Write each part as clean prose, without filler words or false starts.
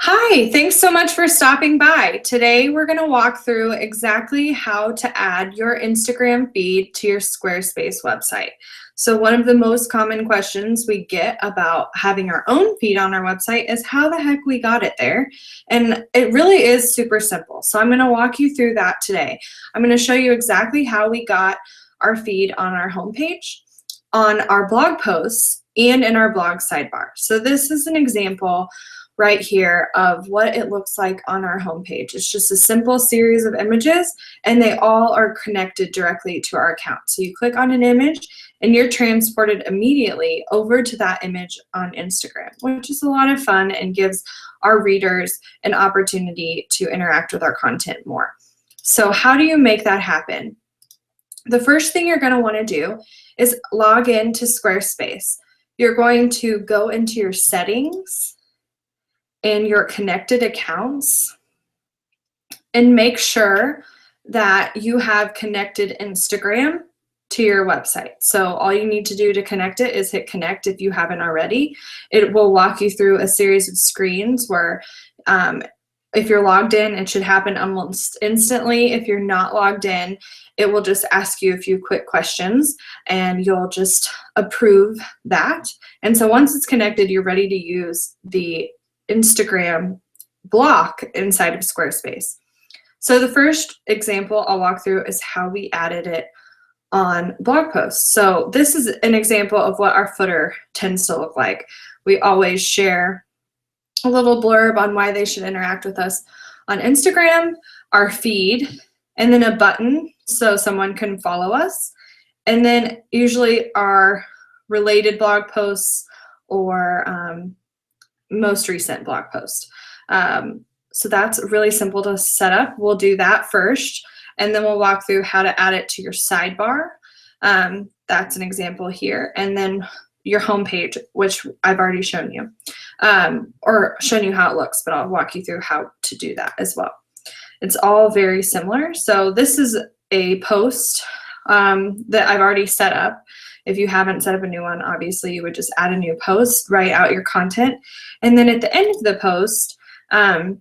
Hi, thanks so much for stopping by. Today we're going to walk through exactly how to add your Instagram feed to your Squarespace website. So one of the most common questions we get about having our own feed on our website is how the heck we got it there. And it really is super simple. So I'm going to walk you through that today. I'm going to show you exactly how we got our feed on our homepage, on our blog posts, and in our blog sidebar. So this is an example right here of what it looks like on our homepage. It's just a simple series of images and they all are connected directly to our account. So you click on an image and you're transported immediately over to that image on Instagram, which is a lot of fun and gives our readers an opportunity to interact with our content more. So how do you make that happen? The first thing you're going to want to do is log in to Squarespace. You're going to go into your settings and your connected accounts and make sure that you have connected Instagram to your website. So all you need to do to connect it is hit connect if you haven't already. It will walk you through a series of screens where if you're logged in, it should happen almost instantly. If you're not logged in, it will just ask you a few quick questions and you'll just approve that. And so once it's connected, you're ready to use the Instagram block inside of Squarespace. So the first example I'll walk through is how we added it on blog posts. So this is an example of what our footer tends to look like. We always share a little blurb on why they should interact with us on Instagram, our feed, and then a button so someone can follow us, and then usually our related blog posts or most recent blog post. So that's really simple to set up. We'll do that first, and then we'll walk through how to add it to your sidebar. That's an example here. And then your homepage, which I've already shown you, or shown you how it looks, but I'll walk you through how to do that as well. It's all very similar. So this is a post that I've already set up. If you haven't set up a new one, obviously you would just add a new post, write out your content, and then at the end of the post, I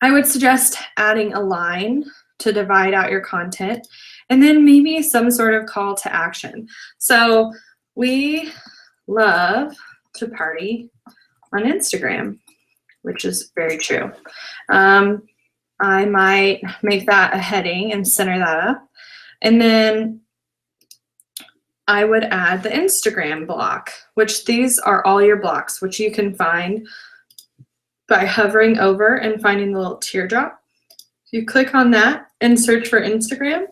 would suggest adding a line to divide out your content, and then maybe some sort of call to action. So we love to party on Instagram, which is very true. I might make that a heading and center that up, and then I would add the Instagram block, which these are all your blocks, which you can find by hovering over and finding the little teardrop. If you click on that and search for Instagram,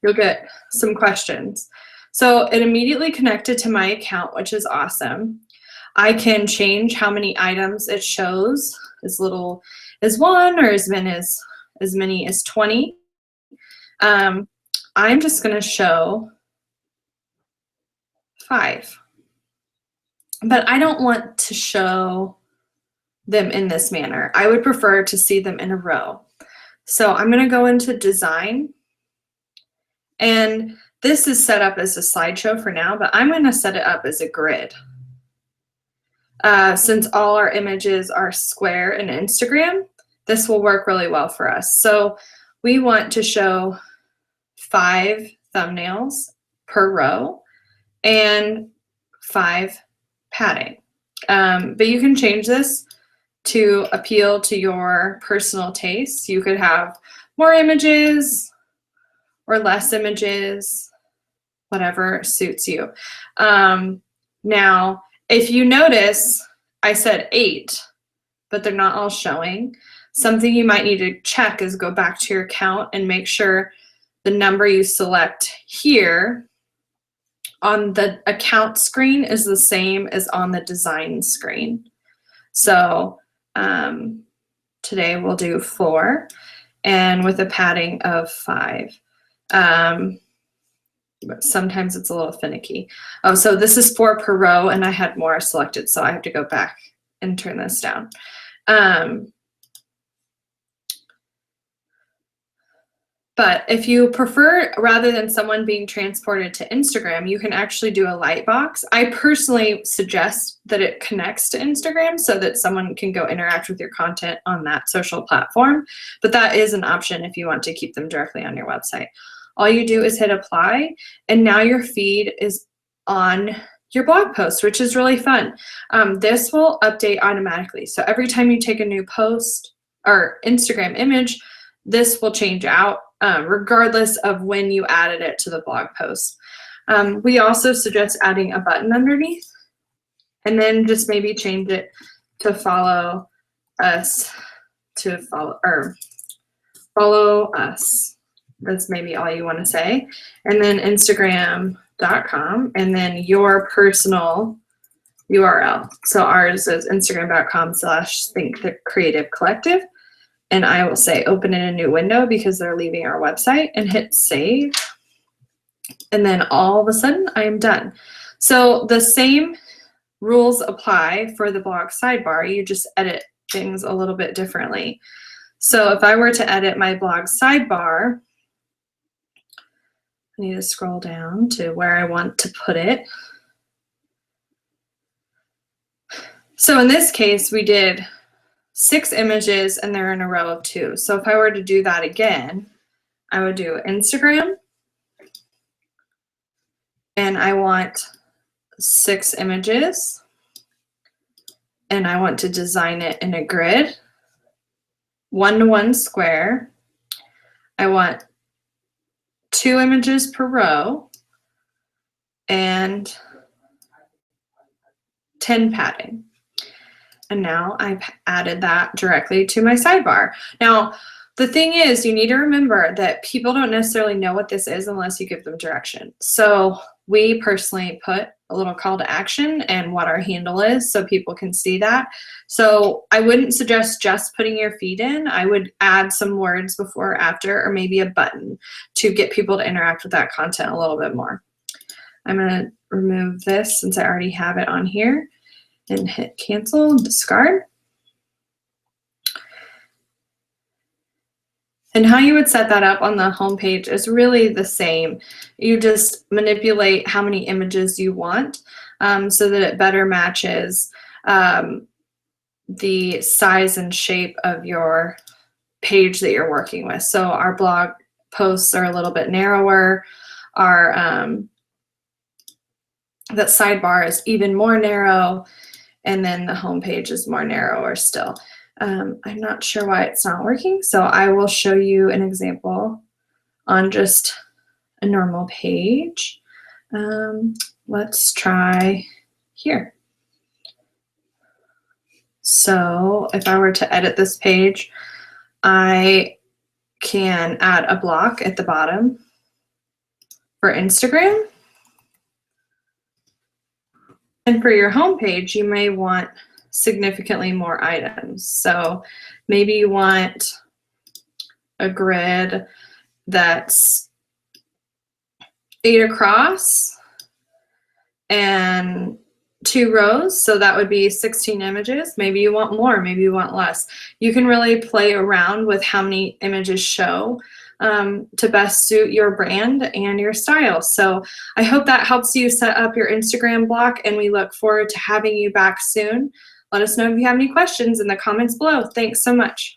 you'll get some questions. So it immediately connected to my account, which is awesome. I can change how many items it shows, as little as 1 or as many as 20. I'm just going to show 5, but I don't want to show them in this manner. I would prefer to see them in a row. So I'm going to go into design, and this is set up as a slideshow for now, but I'm going to set it up as a grid. Since all our images are square in Instagram, this will work really well for us. So we want to show 5 thumbnails per row and 5 padding. But you can change this to appeal to your personal taste. You could have more images or less images, whatever suits you. Now, if you notice, I said 8, but they're not all showing. Something you might need to check is go back to your account and make sure the number you select here on the account screen is the same as on the design screen. So today we'll do 4 and with a padding of 5. But sometimes it's a little finicky. Oh, so this is 4 per row and I had more selected, so I have to go back and turn this down. But if you prefer, rather than someone being transported to Instagram, you can actually do a lightbox. I personally suggest that it connects to Instagram so that someone can go interact with your content on that social platform. But that is an option if you want to keep them directly on your website. All you do is hit apply, and now your feed is on your blog post, which is really fun. This will update automatically. So every time you take a new post or Instagram image, this will change out regardless of when you added it to the blog post. We also suggest adding a button underneath, and then just maybe change it to follow us, follow us. That's maybe all you want to say. And then Instagram.com, and then your personal URL. So ours is Instagram.com/ThinkCreativeCollective. And I will say open in a new window because they're leaving our website, and hit save. And then all of a sudden I am done. So the same rules apply for the blog sidebar. You just edit things a little bit differently. So if I were to edit my blog sidebar, I need to scroll down to where I want to put it. So in this case, we did 6 images and they're in a row of 2. So if I were to do that again, I would do Instagram, and I want 6 images, and I want to design it in a grid, 1-to-1 square. I want 2 images per row and 10 padding. And now I've added that directly to my sidebar. Now, the thing is, you need to remember that people don't necessarily know what this is unless you give them direction. So we personally put a little call to action and what our handle is so people can see that. So I wouldn't suggest just putting your feed in. I would add some words before or after, or maybe a button to get people to interact with that content a little bit more. I'm going to remove this since I already have it on here, and hit cancel and discard. And how you would set that up on the home page is really the same. You just manipulate how many images you want so that it better matches the size and shape of your page that you're working with. So our blog posts are a little bit narrower. Our that sidebar is even more narrow, and then the home page is more narrower still. I'm not sure why it's not working, so I will show you an example on just a normal page. Let's try here. So if I were to edit this page, I can add a block at the bottom for Instagram. And for your home page, you may want significantly more items. So maybe you want a grid that's 8 across and 2 rows. So that would be 16 images. Maybe you want more, maybe you want less. You can really play around with how many images show to best suit your brand and your style. So I hope that helps you set up your Instagram block, and we look forward to having you back soon. Let us know if you have any questions in the comments below. Thanks so much.